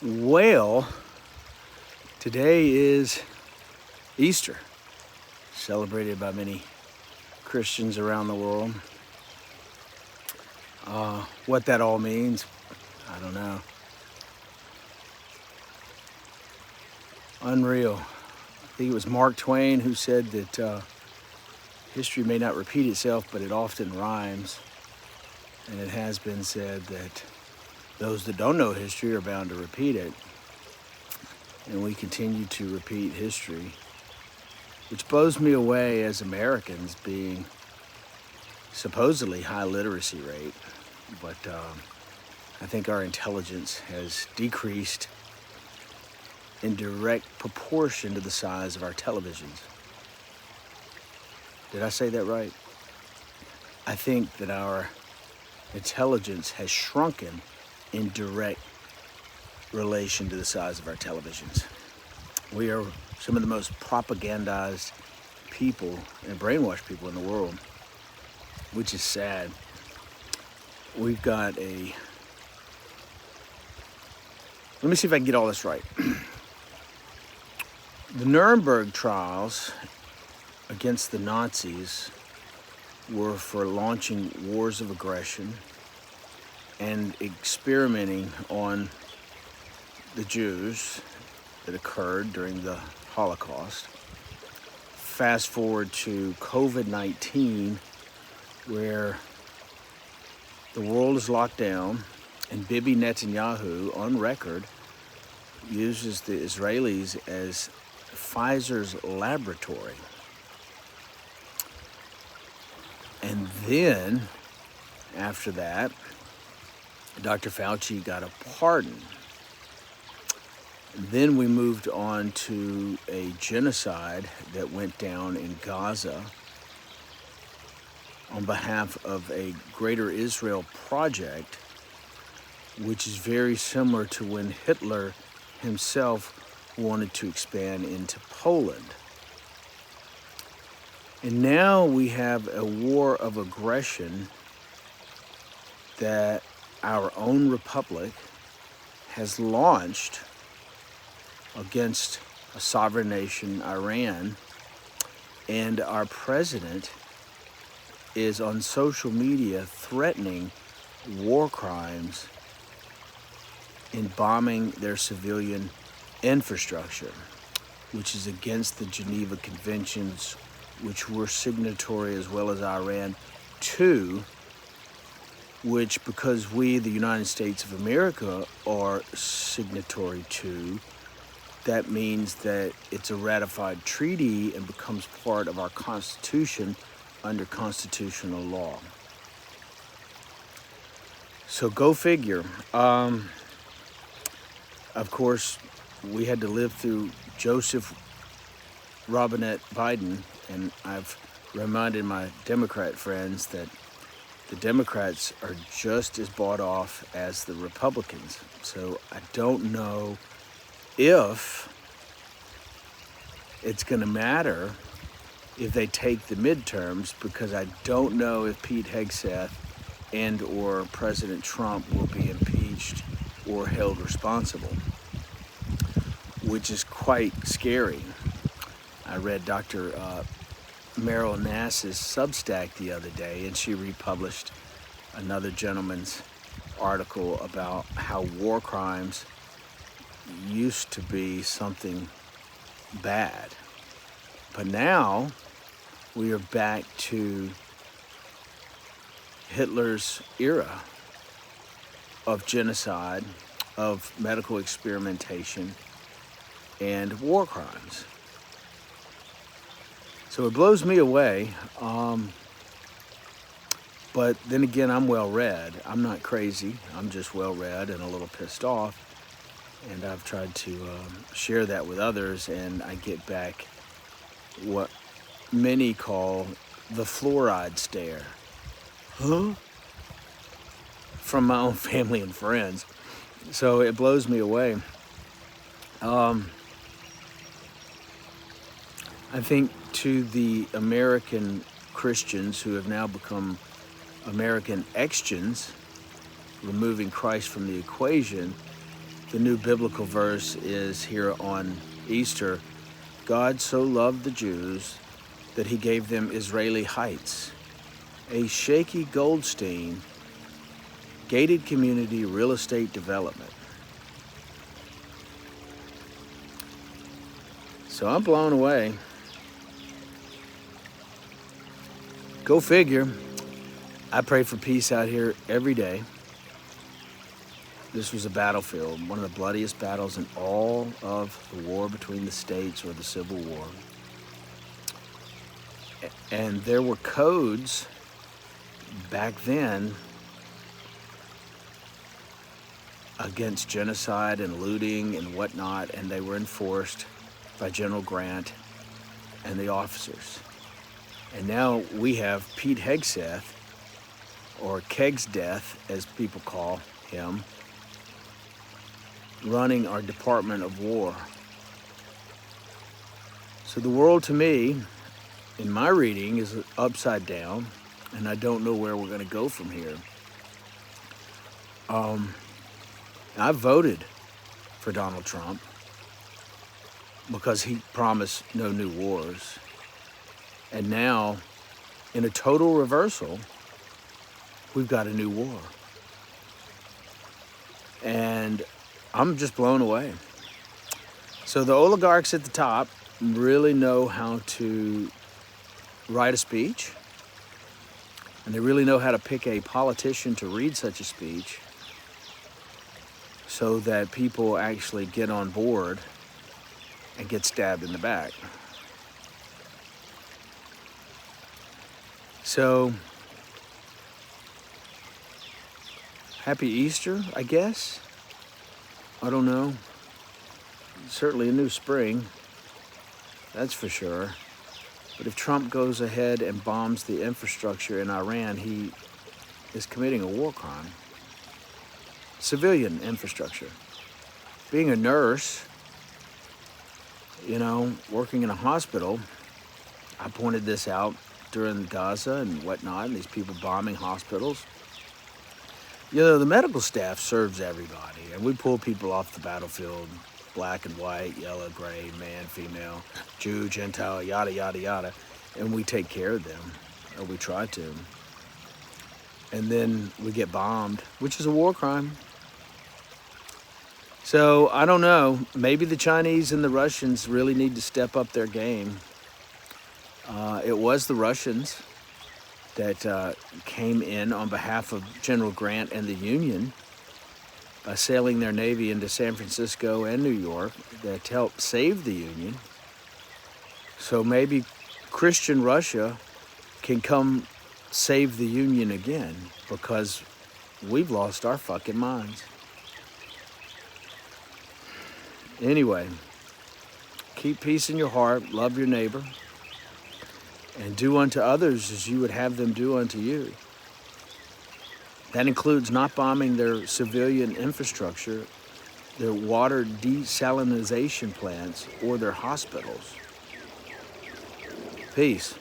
Well, today is Easter, celebrated by many Christians around the world. What that all means, I don't know. Unreal. I think it was Mark Twain who said that history may not repeat itself, but it often rhymes. And it has been said that those that don't know history are bound to repeat it. And we continue to repeat history, which blows me away as Americans, being supposedly high literacy rate. But I think our intelligence has decreased in direct proportion to the size of our televisions. Did I say that right? I think that our intelligence has shrunken in direct relation to the size of our televisions. We are some of the most propagandized people and brainwashed people in the world, which is sad. We've got let me see if I can get all this right. The Nuremberg trials against the Nazis were for launching wars of aggression and experimenting on the Jews that occurred during the Holocaust. Fast forward to COVID-19, where the world is locked down, and Bibi Netanyahu, on record, uses the Israelis as Pfizer's laboratory. And then, after that, Dr. Fauci got a pardon. Then we moved on to a genocide that went down in Gaza on behalf of a Greater Israel Project, which is very similar to when Hitler himself wanted to expand into Poland. And now we have a war of aggression that our own republic has launched against a sovereign nation, Iran, and our president is on social media threatening war crimes in bombing their civilian infrastructure, which is against the Geneva Conventions, which we're signatory as well as Iran to, which, because we, the United States of America, are signatory to, that means that it's a ratified treaty and becomes part of our Constitution under constitutional law. So go figure. Of course, we had to live through Joseph Robinette Biden, and I've reminded my Democrat friends that the Democrats are just as bought off as the Republicans. So I don't know if it's going to matter if they take the midterms, because I don't know if Pete Hegseth and or President Trump will be impeached or held responsible, which is quite scary. I read Dr. Meryl Nass's Substack the other day, and she republished another gentleman's article about how war crimes used to be something bad. But now we are back to Hitler's era of genocide, of medical experimentation, and war crimes. So it blows me away. But then again, I'm well-read. I'm not crazy. I'm just well-read and a little pissed off. And I've tried to share that with others, and I get back what many call the fluoride stare. Huh? From my own family and friends. So it blows me away. I think to the American Christians who have now become American Extians, removing Christ from the equation, The new biblical verse is here on Easter. God so loved the Jews that he gave them Israeli Heights, a shaky Goldstein gated community real estate development. So I'm blown away. Go figure. I pray for peace out here every day. This was a battlefield, one of the bloodiest battles in all of the war between the states, or the Civil War. And there were codes back then against genocide and looting and whatnot, and they were enforced by General Grant and the officers. And now we have Pete Hegseth, or Kegsdeath as people call him, running our Department of War. So the world to me, in my reading, is upside down, and I don't know where we're going to go from here. I voted for Donald Trump because he promised no new wars. And now, in a total reversal, we've got a new war. And I'm just blown away. So the oligarchs at the top really know how to write a speech, and they really know how to pick a politician to read such a speech so that people actually get on board and get stabbed in the back. So, happy Easter, I guess. I don't know. Certainly a new spring, that's for sure. But if Trump goes ahead and bombs the infrastructure in Iran, he is committing a war crime. Civilian infrastructure. Being a nurse, working in a hospital, I pointed this out during Gaza and whatnot, and these people bombing hospitals. The medical staff serves everybody, and we pull people off the battlefield, black and white, yellow, gray, man, female, Jew, Gentile, yada, yada, yada, and we take care of them, or we try to. And then we get bombed, which is a war crime. So, I don't know, maybe the Chinese and the Russians really need to step up their game. It was the Russians that came in on behalf of General Grant and the Union by sailing their navy into San Francisco and New York that helped save the Union. So maybe Christian Russia can come save the Union again, because we've lost our fucking minds. Anyway, keep peace in your heart, love your neighbor, and do unto others as you would have them do unto you. That includes not bombing their civilian infrastructure, their water desalination plants, or their hospitals. Peace.